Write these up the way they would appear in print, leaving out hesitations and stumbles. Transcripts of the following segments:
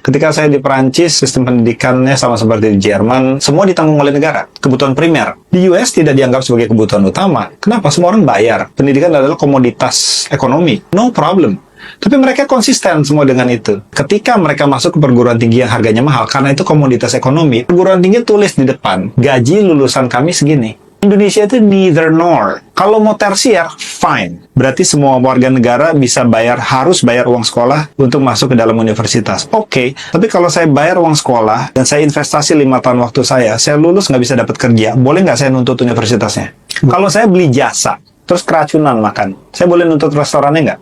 Ketika saya di Perancis, sistem pendidikannya sama seperti di Jerman, semua ditanggung oleh negara, kebutuhan primer. Di US tidak dianggap sebagai kebutuhan utama. Kenapa? Semua orang bayar. Pendidikan adalah komoditas ekonomi. No problem. Tapi mereka konsisten semua dengan itu. Ketika mereka masuk ke perguruan tinggi yang harganya mahal, karena itu komoditas ekonomi, perguruan tinggi tulis di depan, gaji lulusan kami segini. Indonesia itu neither nor. Kalau mau tersier, fine. Berarti semua warga negara bisa harus bayar uang sekolah untuk masuk ke dalam universitas. Oke, tapi kalau saya bayar uang sekolah dan saya investasi 5 tahun waktu saya lulus nggak bisa dapat kerja, boleh nggak saya nuntut universitasnya? Kalau saya beli jasa, terus keracunan makan, saya boleh nuntut restorannya nggak?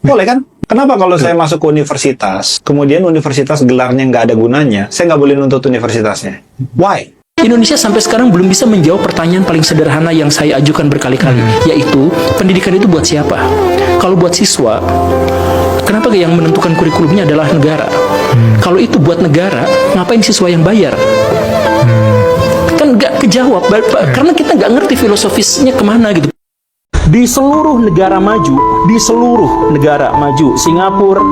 Boleh kan? Kenapa kalau saya masuk ke universitas, kemudian universitas gelarnya nggak ada gunanya, saya nggak boleh nuntut universitasnya? Why? Indonesia sampai sekarang belum bisa menjawab pertanyaan paling sederhana yang saya ajukan berkali-kali, yaitu pendidikan itu buat siapa? Kalau buat siswa, kenapa yang menentukan kurikulumnya adalah negara? Kalau itu buat negara, ngapain siswa yang bayar? Kan nggak kejawab, karena kita nggak ngerti filosofisnya kemana gitu. Di seluruh negara maju, Singapura,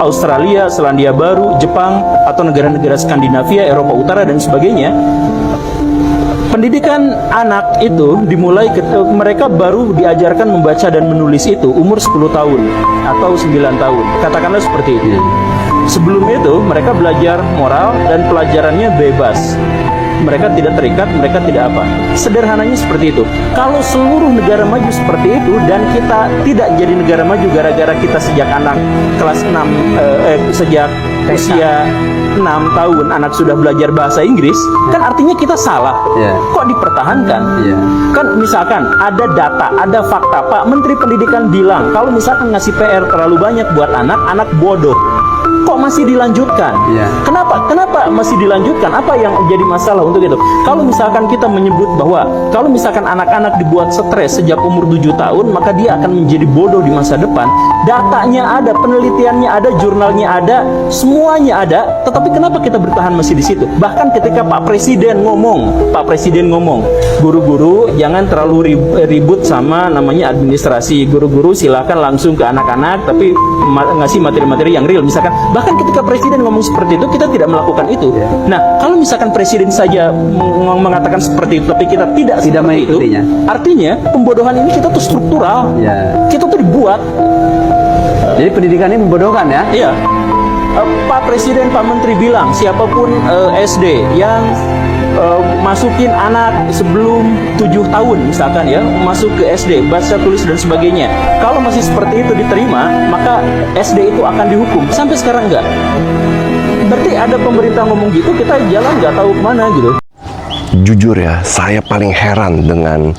Australia, Selandia Baru, Jepang, atau negara-negara Skandinavia, Eropa Utara, dan sebagainya, pendidikan anak itu dimulai mereka baru diajarkan membaca dan menulis itu umur 10 tahun atau 9 tahun, katakanlah seperti itu. Sebelum itu mereka belajar moral dan pelajarannya bebas. Mereka tidak terikat, mereka tidak apa. Sederhananya seperti itu. Kalau seluruh negara maju seperti itu dan kita tidak jadi negara maju gara-gara kita sejak anak kelas 6 sejak usia 6 tahun anak sudah belajar bahasa Inggris, kan artinya kita salah. Kok dipertahankan? Kan misalkan ada data, ada fakta. Pak Menteri Pendidikan bilang kalau misalkan ngasih PR terlalu banyak buat anak bodoh. Kok masih dilanjutkan? Kenapa masih dilanjutkan? Apa yang jadi masalah untuk itu? Kalau misalkan kita menyebut bahwa kalau misalkan anak-anak dibuat stres sejak umur 7 tahun, maka dia akan menjadi bodoh di masa depan. Datanya ada, penelitiannya ada, jurnalnya ada, semuanya ada. Tetapi kenapa kita bertahan masih di situ? Bahkan ketika Pak Presiden ngomong, guru-guru jangan terlalu ribut sama namanya administrasi. Guru-guru silakan langsung ke anak-anak, tapi ngasih materi-materi yang real. Misalkan bahkan ketika Presiden ngomong seperti itu, kita tidak melakukan itu. Nah, kalau misalkan Presiden saja mengatakan seperti itu, tapi kita tidak mengikutinya, artinya pembodohan ini kita tuh struktural. Kita tuh dibuat. Jadi pendidikan ini membodohkan ya? Iya. Pak Presiden, Pak Menteri bilang siapapun SD yang masukin anak sebelum 7 tahun misalkan ya, masuk ke SD, baca tulis dan sebagainya, kalau masih seperti itu diterima, maka SD itu akan dihukum. Sampai sekarang enggak. Berarti ada pemerintah ngomong gitu, kita jalan nggak tahu kemana gitu. Jujur ya, saya paling heran dengan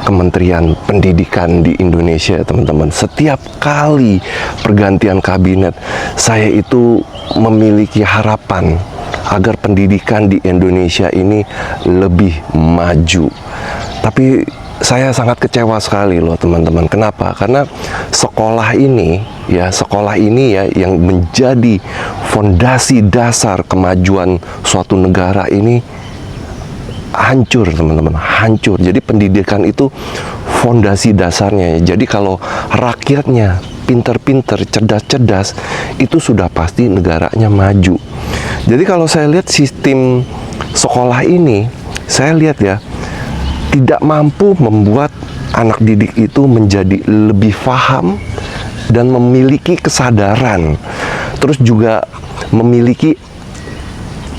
Kementerian Pendidikan di Indonesia, teman-teman. Setiap kali pergantian kabinet, saya itu memiliki harapan agar pendidikan di Indonesia ini lebih maju. Tapi saya sangat kecewa sekali loh, teman-teman. Kenapa? Karena sekolah ini ya yang menjadi fondasi dasar kemajuan suatu negara ini hancur, teman-teman, hancur. Jadi pendidikan itu fondasi dasarnya. Jadi kalau rakyatnya pinter-pinter, cerdas-cerdas, itu sudah pasti negaranya maju. Jadi kalau saya lihat sistem sekolah ini, saya lihat ya, tidak mampu membuat anak didik itu menjadi lebih paham dan memiliki kesadaran. Terus juga memiliki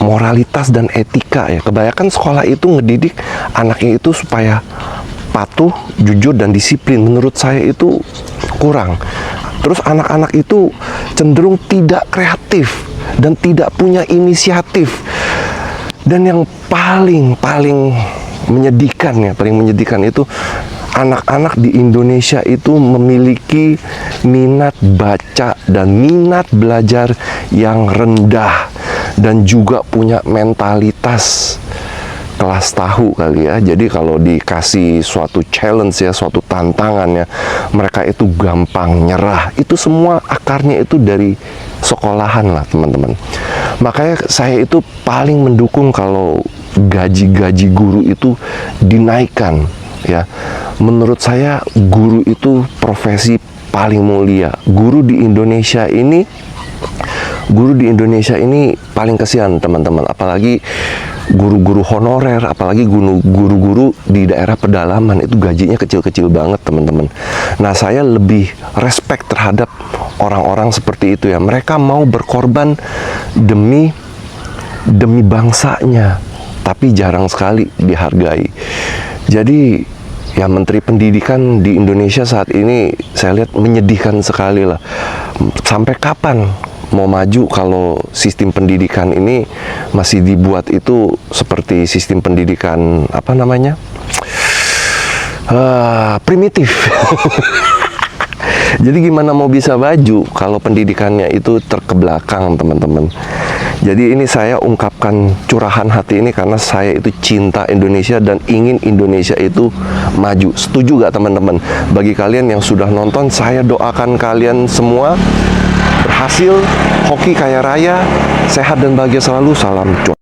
moralitas dan etika ya. Kebanyakan sekolah itu ngedidik anaknya itu supaya patuh, jujur, dan disiplin. Menurut saya itu kurang. Terus anak-anak itu cenderung tidak kreatif dan tidak punya inisiatif. Dan yang paling menyedihkan itu anak-anak di Indonesia itu memiliki minat baca dan minat belajar yang rendah, dan juga punya mentalitas kelas tahu kali ya. Jadi kalau dikasih suatu challenge ya, suatu tantangan ya, mereka itu gampang nyerah. Itu semua akarnya itu dari sekolahan lah, teman-teman. Makanya saya itu paling mendukung kalau gaji-gaji guru itu dinaikkan ya. Menurut saya guru itu profesi paling mulia. Guru di Indonesia ini Guru di Indonesia ini paling kesian teman-teman, apalagi guru-guru honorer, apalagi guru-guru di daerah pedalaman itu gajinya kecil-kecil banget teman-teman. Nah, saya lebih respect terhadap orang-orang seperti itu ya. Mereka mau berkorban demi bangsanya, tapi jarang sekali dihargai. Jadi ya, Menteri Pendidikan di Indonesia saat ini saya lihat menyedihkan sekali lah. Sampai kapan mau maju kalau sistem pendidikan ini masih dibuat itu seperti sistem pendidikan apa namanya, primitif. Jadi gimana mau bisa maju kalau pendidikannya itu terkebelakang teman-teman. Jadi ini saya ungkapkan curahan hati ini karena saya itu cinta Indonesia dan ingin Indonesia itu maju. Setuju gak teman-teman? Bagi kalian yang sudah nonton, saya doakan kalian semua berhasil, hoki kaya raya, sehat dan bahagia selalu. Salam cuan.